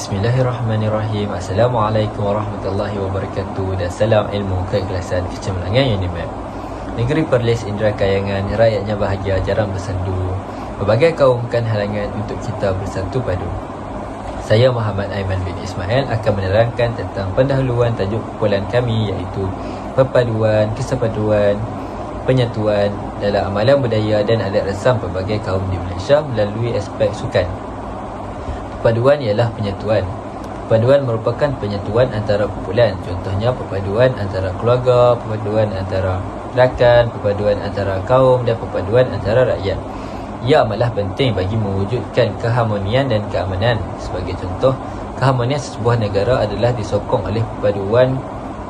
Bismillahirrahmanirrahim. Assalamualaikum warahmatullahi wabarakatuh. Dan salam ilmu keikhlasan kecemerlangan yang dimap. Negeri Perlis Indra Kayangan, rakyatnya bahagia jarang bersendu. Berbagai kaum bukan halangan untuk kita bersatu padu. Saya Muhammad Aiman bin Ismail akan menerangkan tentang pendahuluan tajuk kumpulan kami, iaitu perpaduan, kesepaduan, penyatuan dalam amalan budaya dan adat resam pelbagai kaum di Malaysia melalui aspek sukan. Perpaduan ialah penyatuan. Perpaduan merupakan penyatuan antara kumpulan. Contohnya perpaduan antara keluarga, perpaduan antara rakan, perpaduan antara kaum dan perpaduan antara rakyat. Ia amatlah penting bagi mewujudkan keharmonian dan keamanan. Sebagai contoh, keharmonian sebuah negara adalah disokong oleh perpaduan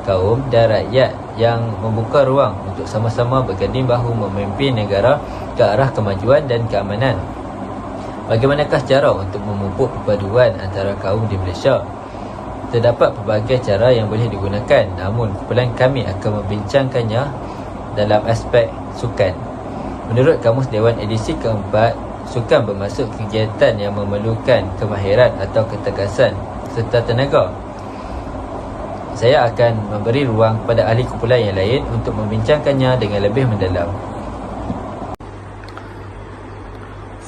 kaum dan rakyat yang membuka ruang untuk sama-sama berganding bahu memimpin negara ke arah kemajuan dan keamanan. Bagaimanakah cara untuk memupuk perpaduan antara kaum di Malaysia? Terdapat pelbagai cara yang boleh digunakan, namun kumpulan kami akan membincangkannya dalam aspek sukan. Menurut Kamus Dewan edisi keempat, sukan bermaksud kegiatan yang memerlukan kemahiran atau ketekasan serta tenaga. Saya akan memberi ruang kepada ahli kumpulan yang lain untuk membincangkannya dengan lebih mendalam.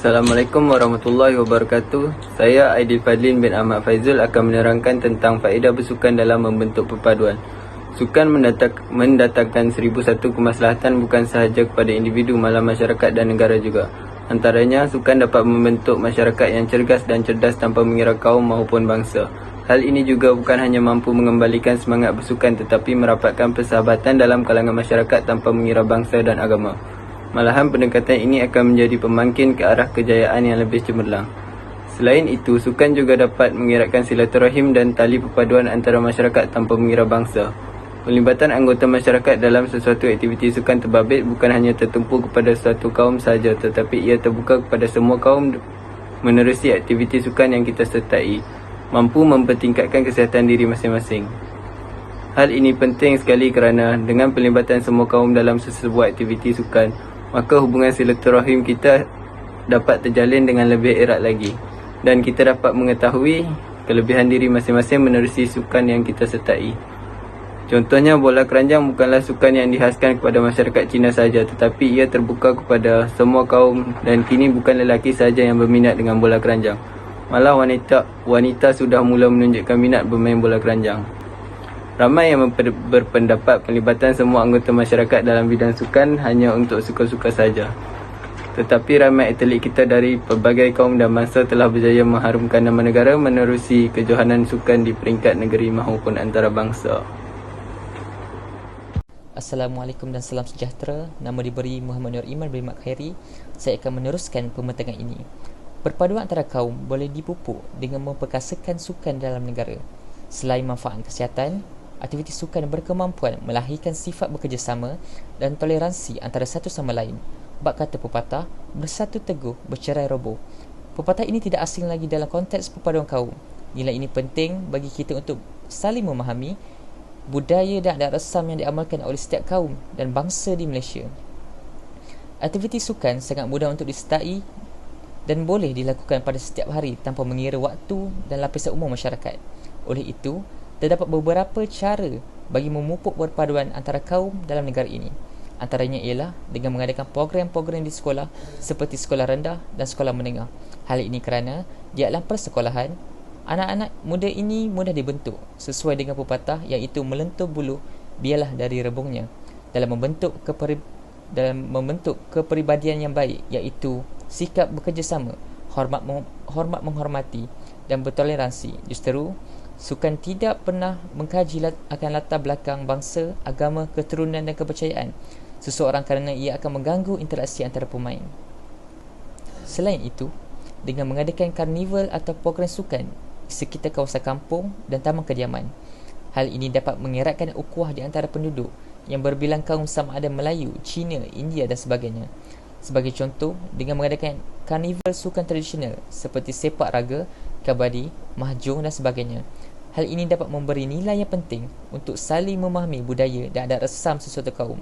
Assalamualaikum warahmatullahi wabarakatuh. Saya Aidil Fadlin bin Ahmad Faizul akan menerangkan tentang faedah bersukan dalam membentuk perpaduan. Sukan mendatangkan 1001 kemaslahatan bukan sahaja kepada individu, malah masyarakat dan negara juga. Antaranya, sukan dapat membentuk masyarakat yang cergas dan cerdas tanpa mengira kaum maupun bangsa. Hal ini juga bukan hanya mampu mengembalikan semangat bersukan, tetapi merapatkan persahabatan dalam kalangan masyarakat tanpa mengira bangsa dan agama. Malahan pendekatan ini akan menjadi pemangkin ke arah kejayaan yang lebih cemerlang. Selain itu, sukan juga dapat mengeratkan silaturahim dan tali perpaduan antara masyarakat tanpa mengira bangsa. Pelibatan anggota masyarakat dalam sesuatu aktiviti sukan terbabit bukan hanya tertumpu kepada suatu kaum sahaja, tetapi ia terbuka kepada semua kaum menerusi aktiviti sukan yang kita sertai, mampu mempertingkatkan kesihatan diri masing-masing. Hal ini penting sekali kerana dengan pelibatan semua kaum dalam sesebuah aktiviti sukan, maka hubungan silaturahim kita dapat terjalin dengan lebih erat lagi, dan kita dapat mengetahui kelebihan diri masing-masing menerusi sukan yang kita sertai. Contohnya, bola keranjang bukanlah sukan yang dihaskan kepada masyarakat Cina sahaja, tetapi ia terbuka kepada semua kaum, dan kini bukan lelaki sahaja yang berminat dengan bola keranjang. Malah wanita sudah mula menunjukkan minat bermain bola keranjang. Ramai yang berpendapat pelibatan semua anggota masyarakat dalam bidang sukan hanya untuk suka-suka saja. Tetapi ramai atlet kita dari pelbagai kaum dan bangsa telah berjaya mengharumkan nama negara menerusi kejohanan sukan di peringkat negeri maupun antarabangsa. Assalamualaikum dan salam sejahtera. Nama diberi Muhammad Nur Iman bin Mak Khairi. Saya akan meneruskan pembentangan ini. Perpaduan antara kaum boleh dipupuk dengan memperkasakan sukan dalam negara. Selain manfaat kesihatan, aktiviti sukan berkemampuan melahirkan sifat bekerjasama dan toleransi antara satu sama lain. Bab kata pepatah, bersatu teguh, bercerai roboh. Pepatah ini tidak asing lagi dalam konteks perpaduan kaum. Nilai ini penting bagi kita untuk saling memahami budaya dan adat resam yang diamalkan oleh setiap kaum dan bangsa di Malaysia. Aktiviti sukan sangat mudah untuk disertai dan boleh dilakukan pada setiap hari tanpa mengira waktu dan lapisan umur masyarakat. Oleh itu, terdapat beberapa cara bagi memupuk perpaduan antara kaum dalam negara ini. Antaranya ialah dengan mengadakan program-program di sekolah seperti sekolah rendah dan sekolah menengah. Hal ini kerana di alam persekolahan, anak-anak muda ini mudah dibentuk sesuai dengan pepatah, iaitu melentur bulu biarlah dari rebungnya, dalam membentuk kepribadian yang baik, iaitu sikap bekerjasama, hormat menghormati dan bertoleransi. Justeru, sukan tidak pernah mengkaji akan latar belakang bangsa, agama, keturunan dan kepercayaan seseorang kerana ia akan mengganggu interaksi antara pemain. Selain itu, dengan mengadakan karnival atau program sukan di sekitar kawasan kampung dan taman kediaman, hal ini dapat mengeratkan ukhuwah di antara penduduk yang berbilang kaum sama ada Melayu, Cina, India dan sebagainya. Sebagai contoh, dengan mengadakan karnival sukan tradisional seperti sepak raga, kabadi, mahjong dan sebagainya, hal ini dapat memberi nilai yang penting untuk saling memahami budaya dan adat resam sesuatu kaum.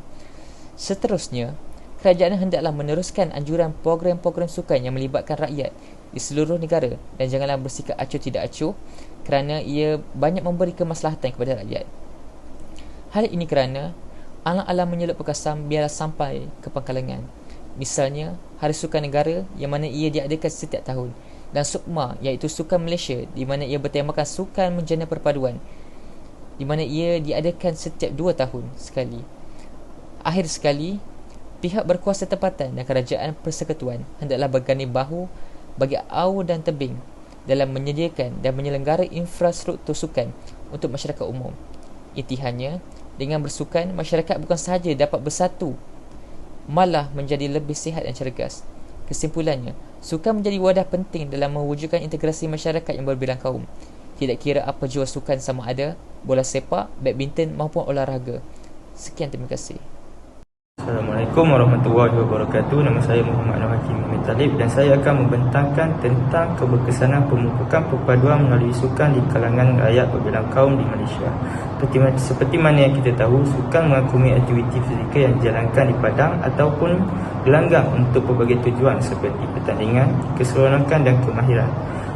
Seterusnya, kerajaan hendaklah meneruskan anjuran program-program sukan yang melibatkan rakyat di seluruh negara dan janganlah bersikap acuh tidak acuh kerana ia banyak memberi kemaslahatan kepada rakyat. Hal ini kerana alang-alang menyelut perkasan biarlah sampai ke pangkalangan. Misalnya, Hari Sukan Negara yang mana ia diadakan setiap tahun, dan SUKMA iaitu Sukan Malaysia di mana ia bertemakan Sukan Menjana Perpaduan di mana ia diadakan setiap 2 tahun sekali. Akhir sekali, pihak berkuasa tempatan dan kerajaan persekutuan hendaklah berganding bahu bagi aur dan tebing dalam menyediakan dan menyelenggara infrastruktur sukan untuk masyarakat umum. Intihannya, dengan bersukan, masyarakat bukan sahaja dapat bersatu, malah menjadi lebih sihat dan cergas. Kesimpulannya, sukan menjadi wadah penting dalam mewujudkan integrasi masyarakat yang berbilang kaum. Tidak kira apa jua sukan, sama ada bola sepak, badminton maupun olahraga. Sekian, terima kasih. Assalamualaikum warahmatullahi wabarakatuh. Nama saya Muhammad Nur Hakim Muhammad Talib dan saya akan membentangkan tentang keberkesanan pemupukan perpaduan melalui sukan di kalangan rakyat berbilang kaum di Malaysia. Seperti mana yang kita tahu, sukan mengagumi aktiviti fizikal yang dijalankan di padang ataupun gelanggang untuk pelbagai tujuan seperti pertandingan, keseronokan dan kemahiran.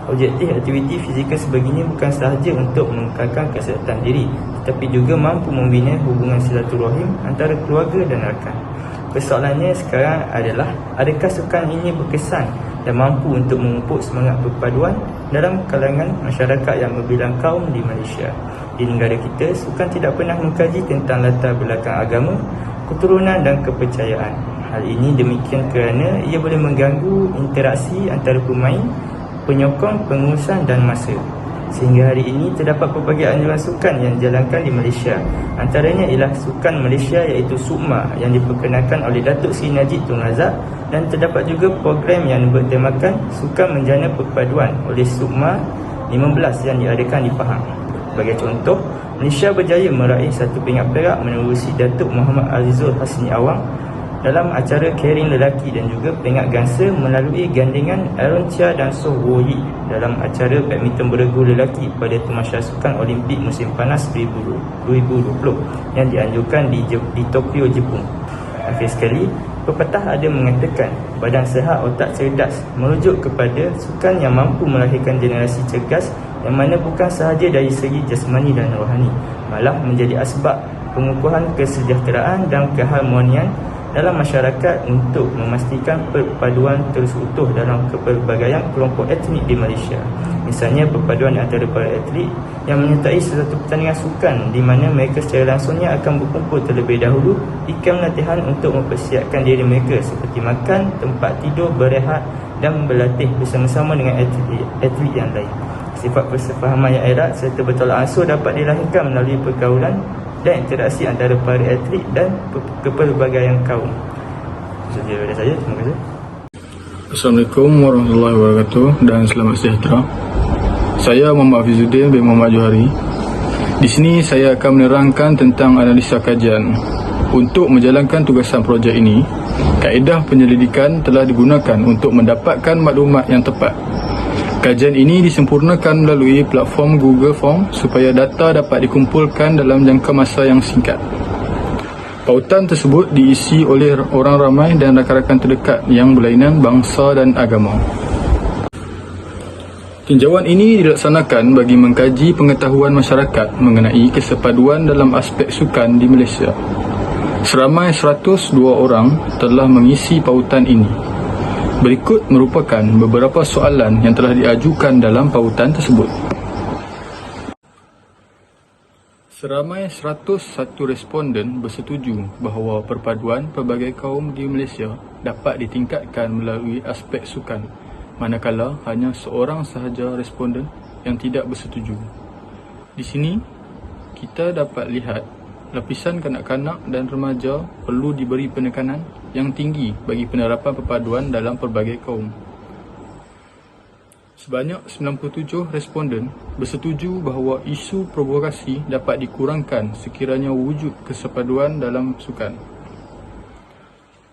Objektif aktiviti fizikal sebegini bukan sahaja untuk mengekalkan kesihatan diri, tetapi juga mampu membina hubungan silaturahim antara keluarga dan rakan. Persoalannya sekarang adalah, adakah sukan ini berkesan dan mampu untuk memupuk semangat perpaduan dalam kalangan masyarakat yang berbilang kaum di Malaysia? Di negara kita, sukan tidak pernah mengkaji tentang latar belakang agama, keturunan dan kepercayaan. Hal ini demikian kerana ia boleh mengganggu interaksi antara pemain, penyokong, pengurusan dan masa. Sehingga hari ini terdapat pelbagai anjuran sukan yang dijalankan di Malaysia. Antaranya ialah Sukan Malaysia iaitu SUKMA yang diperkenalkan oleh Datuk Seri Najib Tun Razak, dan terdapat juga program yang bertemakan Sukan Menjana Perpaduan oleh SUKMA 15 yang diadakan di Pahang. Sebagai contoh, Malaysia berjaya meraih 1 pingat perak menerusi Datuk Muhammad Azizul Hasni Awang dalam acara Caring Lelaki dan juga peringkat gangsa melalui gandingan Aaron Chia dan Soh Wo Yi dalam acara badminton beregu lelaki pada Tamasya Sukan Olimpik Musim Panas 2020 yang dianjurkan di Tokyo, Jepun. Akhir sekali, pepatah ada mengatakan badan sehat otak cerdas, merujuk kepada sukan yang mampu melahirkan generasi cergas yang mana bukan sahaja dari segi jasmani dan rohani, malah menjadi asbab pengukuhan kesejahteraan dan keharmonian dalam masyarakat untuk memastikan perpaduan terus utuh dalam kepelbagaian kelompok etnik di Malaysia. Misalnya perpaduan antara para atlet yang menyertai sesuatu pertandingan sukan di mana mereka secara langsungnya akan berkumpul terlebih dahulu di kem latihan untuk mempersiapkan diri mereka seperti makan, tempat tidur, berehat dan berlatih bersama-sama dengan atlet yang lain. Sifat persefahaman yang erat serta bertolak ansur dapat dilahirkan melalui pergaulan dan interaksi antara para atlet dan kepelbagaian kaum. Itu sahaja daripada saya. Terima kasih. Assalamualaikum warahmatullahi wabarakatuh dan selamat sejahtera. Saya Muhammad Fizuddin bin Muhammad Johari. Di sini saya akan menerangkan tentang analisa kajian. Untuk menjalankan tugasan projek ini, kaedah penyelidikan telah digunakan untuk mendapatkan maklumat yang tepat. Kajian ini disempurnakan melalui platform Google Form supaya data dapat dikumpulkan dalam jangka masa yang singkat. Pautan tersebut diisi oleh orang ramai dan rakan-rakan terdekat yang berlainan bangsa dan agama. Tinjauan ini dilaksanakan bagi mengkaji pengetahuan masyarakat mengenai kesepaduan dalam aspek sukan di Malaysia. Seramai 102 orang telah mengisi pautan ini. Berikut merupakan beberapa soalan yang telah diajukan dalam pautan tersebut. Seramai 101 responden bersetuju bahawa perpaduan pelbagai kaum di Malaysia dapat ditingkatkan melalui aspek sukan, manakala hanya seorang sahaja responden yang tidak bersetuju. Di sini, kita dapat lihat lapisan kanak-kanak dan remaja perlu diberi penekanan yang tinggi bagi penerapan perpaduan dalam pelbagai kaum. Sebanyak 97 responden bersetuju bahawa isu provokasi dapat dikurangkan sekiranya wujud kesepaduan dalam sukan.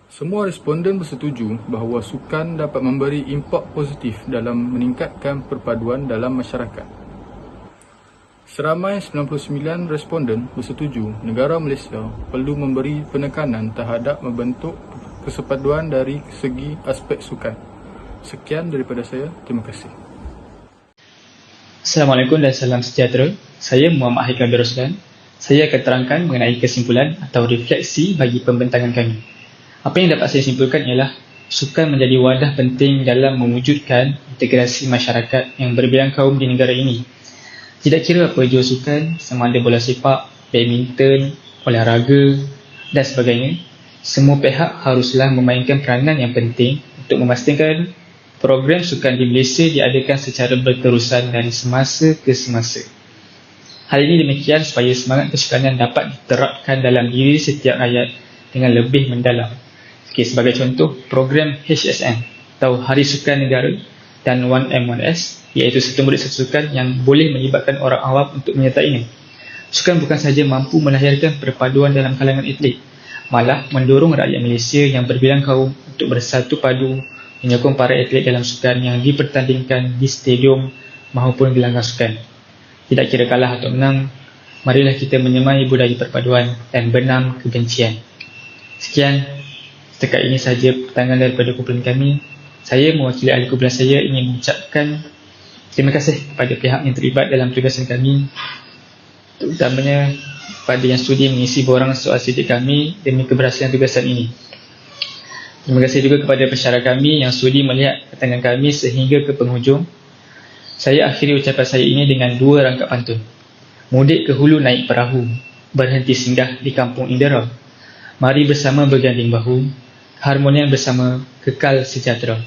Semua responden bersetuju bahawa sukan dapat memberi impak positif dalam meningkatkan perpaduan dalam masyarakat. Seramai 99 responden bersetuju negara Malaysia perlu memberi penekanan terhadap membentuk kesepaduan dari segi aspek sukan. Sekian daripada saya. Terima kasih. Assalamualaikum dan salam sejahtera. Saya Muhammad Haikal bin Roslan. Saya akan terangkan mengenai kesimpulan atau refleksi bagi pembentangan kami. Apa yang dapat saya simpulkan ialah sukan menjadi wadah penting dalam mewujudkan integrasi masyarakat yang berbilang kaum di negara ini. Tidak kira apa jua sukan, sama ada bola sepak, badminton, olahraga dan sebagainya, semua pihak haruslah memainkan peranan yang penting untuk memastikan program sukan di Malaysia diadakan secara berterusan dan semasa ke semasa. Hal ini demikian supaya semangat kesukanan dapat diterapkan dalam diri setiap rakyat dengan lebih mendalam. Sebagai contoh, program HSN atau Hari Sukan Negara dan 1M1S, iaitu satu murid satu sukan yang boleh melibatkan orang awam untuk menyertainya. Sukan bukan sahaja mampu melahirkan perpaduan dalam kalangan atlet, malah mendorong rakyat Malaysia yang berbilang kaum untuk bersatu padu menyokong para atlet dalam sukan yang dipertandingkan di stadium maupun gelanggang sukan. Tidak kira kalah atau menang, marilah kita menyemai budaya perpaduan dan benam kebencian. Sekian, setakat ini sahaja pertanyaan daripada kumpulan kami. Saya mewakili ahli kumpulan saya ingin mengucapkan terima kasih kepada pihak yang terlibat dalam tugasan kami, terutamanya pada yang sudi mengisi borang soal sidik kami demi keberhasilan tugasan ini. Terima kasih juga kepada pensyarah kami yang sudi melihat pertandingan kami sehingga ke penghujung. Saya akhiri ucapan saya ini dengan dua rangkap pantun. Mudik ke hulu naik perahu, berhenti singgah di kampung Indera. Mari bersama berganding bahu, keharmonian bersama kekal sejahtera.